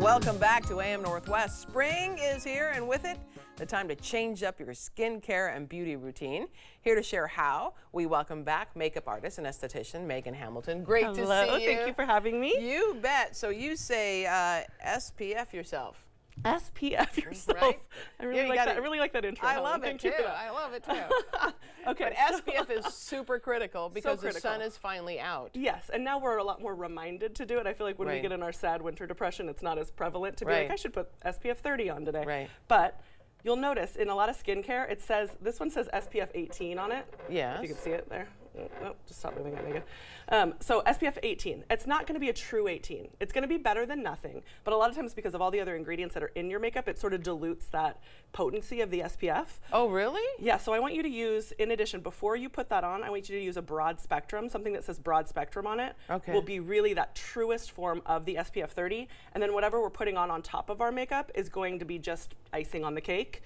Welcome back to AM Northwest. Spring is here, and with it, the time to change up your skincare and beauty routine. Here to share how, we welcome back makeup artist and esthetician Meghan Hamilton. Great to see you. Thank you for having me. You bet. So you say SPF yourself. SPF yourself. Right? I really like that intro. I love it Thank too. you. I love it too. Okay, But SPF is super critical because the critical. sun is finally out. Yes, and now we're a lot more reminded to do it. I feel like when we Right. get in our sad winter depression, it's not as prevalent to be Right. like, I should put SPF 30 on today. Right. But you'll notice in a lot of skincare, it says, this one says SPF 18 on it. Yes. If you can see it there. Oh, just stop moving it, Megan. So SPF 18, it's not going to be a true 18. It's going to be better than nothing, but a lot of times because of all the other ingredients that are in your makeup, it sort of dilutes that potency of the SPF. Oh, really? Yeah, so I want you to use, in addition, before you put that on, I want you to use a broad spectrum, something that says broad spectrum on it. Okay. Will be really that truest form of the SPF 30, and then whatever we're putting on top of our makeup is going to be just icing on the cake.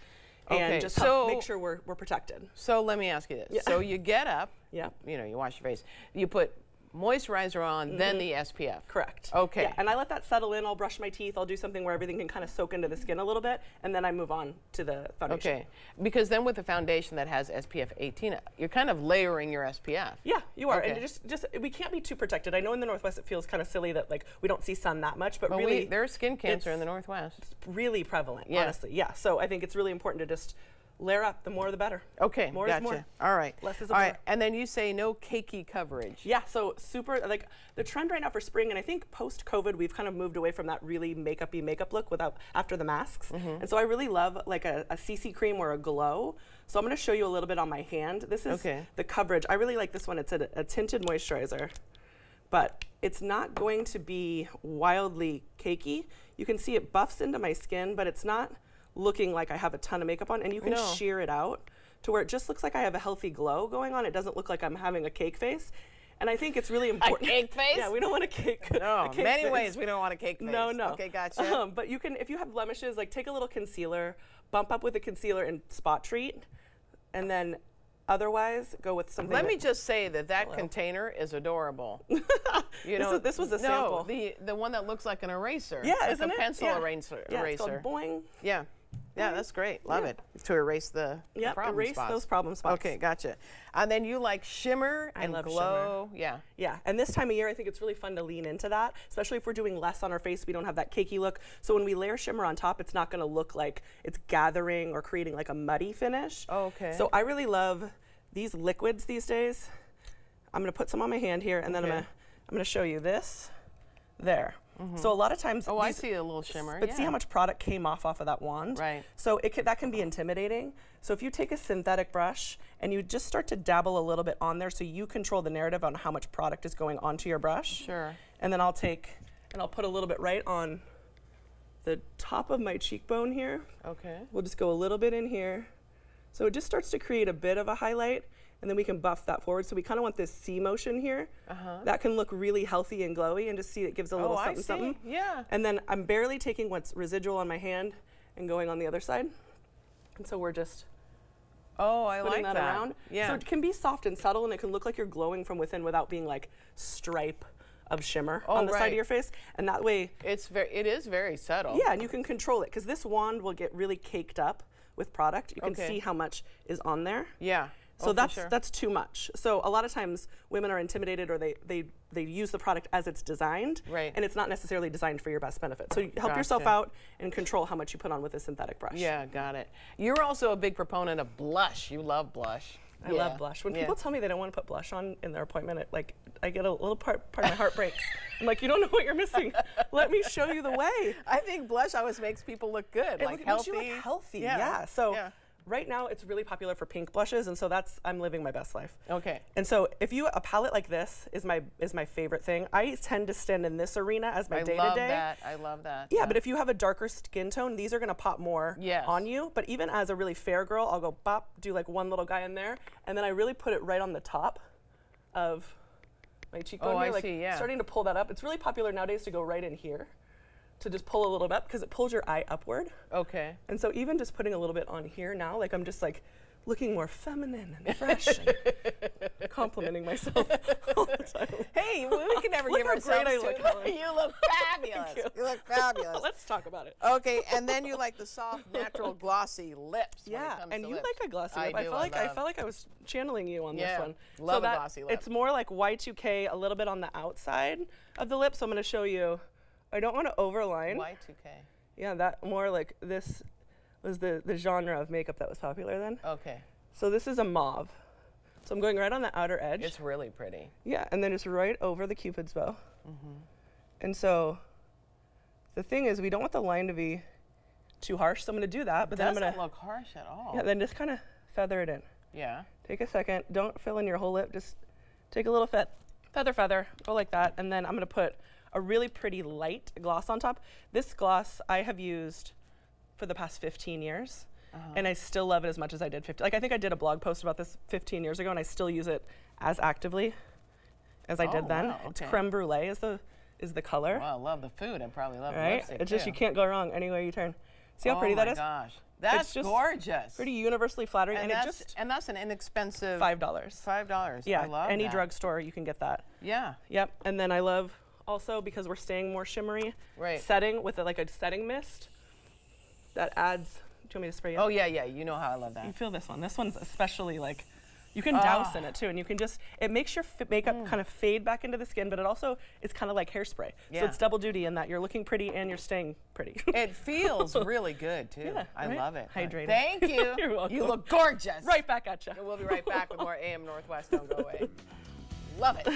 Okay, And just so- help make sure we're protected. So let me ask you this. Yeah. So you get up, Yeah. you know, you wash your face, you put moisturizer on, then the SPF. Correct. Okay. Yeah, and I let that settle in. I'll brush my teeth. I'll do something where everything can kind of soak into the skin a little bit, and then I move on to the foundation. Okay, because then with the foundation that has SPF 18, you're kind of layering your SPF. Yeah, you are. Okay. And just we can't be too protected. I know in the Northwest it feels kind of silly that like we don't see sun that much, but really there's skin cancer it's in the Northwest. really prevalent, Yeah. honestly. Yeah, so I think it's really important to just layer up. The more the better. Okay, More gotcha. is more. All right. Less is All a right, more. and then you say no cakey coverage. Yeah, so super, like the trend right now for spring, and I think post-COVID, we've kind of moved away from that really makeup-y makeup look after the masks. And so I really love like a CC cream or a glow. So I'm gonna show you a little bit on my hand. This is Okay. the coverage. I really like this one. It's a tinted moisturizer, but it's not going to be wildly cakey. You can see it buffs into my skin, but it's not looking like I have a ton of makeup on, and you can No. sheer it out to where it just looks like I have a healthy glow going on. It doesn't look like I'm having a cake face. And I think it's really important. cake face? Yeah, we don't want a cake. No, a cake many face. ways we don't want a cake face. No, no. Okay, gotcha. But you can, if you have blemishes, like take a little concealer, bump up with a concealer and spot treat, and then otherwise go with something. Let me just say that container is adorable. You know, this was a sample. the one that looks like an eraser. Yeah, like isn't a it? pencil Yeah. eraser. Yeah, it's called Boing. Yeah. Yeah, that's great. Love it. To erase the Yep, problem erase spots. those problem spots. Okay, gotcha. And then you like shimmer and love glow. Yeah. Yeah, and this time of year, I think it's really fun to lean into that, especially if we're doing less on our face, we don't have that cakey look. So when we layer shimmer on top, it's not gonna look like it's gathering or creating like a muddy finish. Oh, okay. So I really love these liquids these days. I'm gonna put some on my hand here, and then Okay. I'm gonna show you this, there. So a lot of times, Oh, I see a little shimmer. but see yeah. how much product came off of that wand? Right. So that can be intimidating. So if you take a synthetic brush and you just start to dabble a little bit on there so you control the narrative on how much product is going onto your brush. Sure. And then I'll put a little bit right on the top of my cheekbone here. Okay. We'll just go a little bit in here. So it just starts to create a bit of a highlight, and then we can buff that forward. So we kind of want this C motion here. That can look really healthy and glowy, and just see it gives a little Oh, I something, see. something. Yeah. And then I'm barely taking what's residual on my hand and going on the other side. And so we're just Oh, I putting like that around. Yeah. So it can be soft and subtle, and it can look like you're glowing from within without being like stripe of shimmer on the side right. of your face. And that way, it is very subtle. yeah, and you can control it, because this wand will get really caked up with product. You can Okay. see how much is on there. Yeah. So Oh, for that's sure. that's too much. So a lot of times women are intimidated, or they use the product as it's designed, Right. and it's not necessarily designed for your best benefit. So you help yourself Gotcha. out and control how much you put on with a synthetic brush. Yeah, got it. You're also a big proponent of blush. You love blush. I love blush. When people tell me they don't want to put blush on in their appointment, I get a little part of my heart breaks. I'm like, you don't know what you're missing. Let me show you the way. I think blush always makes people look good, It like makes healthy. you look healthy. Yeah. Yeah. So Yeah. right now it's really popular for pink blushes, and so I'm living my best life. Okay. And so a palette like this is my favorite thing. I tend to stand in this arena as my day to day. I love that. I love that. Yeah, but if you have a darker skin tone, these are gonna pop more Yes. on you. But even as a really fair girl, I'll go bop, do like one little guy in there, and then I really put it right on the top of my cheekbone Oh, here, I like see, yeah. starting to pull that up. It's really popular nowadays to go right in here, to just pull a little bit up, because it pulls your eye upward. Okay. And so even just putting a little bit on here now, like I'm just like looking more feminine and fresh and complimenting myself all the time. Hey, we can never give how ourselves great I to look, it. Helen. You look fabulous. you. look fabulous. Let's talk about it. Okay, and then you like the soft, natural, glossy lips. when it Yeah, comes and to you lips. like a glossy I lip. I do, felt like I was channeling you on Yeah, this one. love so a that glossy lip. it's more like Y2K, a little bit on the outside of the lip. So I'm going to show you. I don't want to overline. Y2K. Yeah, that more like this was the genre of makeup that was popular then. Okay. So this is a mauve. So I'm going right on the outer edge. It's really pretty. Yeah, and then just right over the Cupid's bow. Mm-hmm. And so the thing is, we don't want the line to be too harsh, so I'm going to do that. But then I'm Doesn't going to look harsh at all. yeah, then just kind of feather it in. Yeah. Take a second. Don't fill in your whole lip. Just take a little feather, go like that. And then I'm going to put a really pretty light gloss on top. This gloss I have used for the past 15 years. And I still love it as much as I did 15. Like I think I did a blog post about this 15 years ago, and I still use it as actively as I did then. Wow, It's okay. creme brulee is the color. Well, I love the food and probably love the Right? lipstick It's just too. you can't go wrong anywhere you turn. See how pretty that is? Oh my gosh. That's just gorgeous. Pretty universally flattering, and, and that's an inexpensive $5. $5. Yeah, I love any that. drugstore you can get that. Yeah. Yep, and then I love also because we're staying more shimmery, Right. setting with like a setting mist that adds. Do you want me to spray you? Oh yeah, yeah. You know how I love You that. feel this one. This one's especially like, you can douse in it too, and you can just, it makes your makeup kind of fade back into the skin, but it also is kind of like hairspray. Yeah. So it's double duty in that you're looking pretty and you're staying pretty. It feels really good too. Yeah, I right? love it. Hydrating. Thank you. You're welcome. You look gorgeous. Right back at you. And we'll be right back with more AM Northwest. Don't go away. Love it.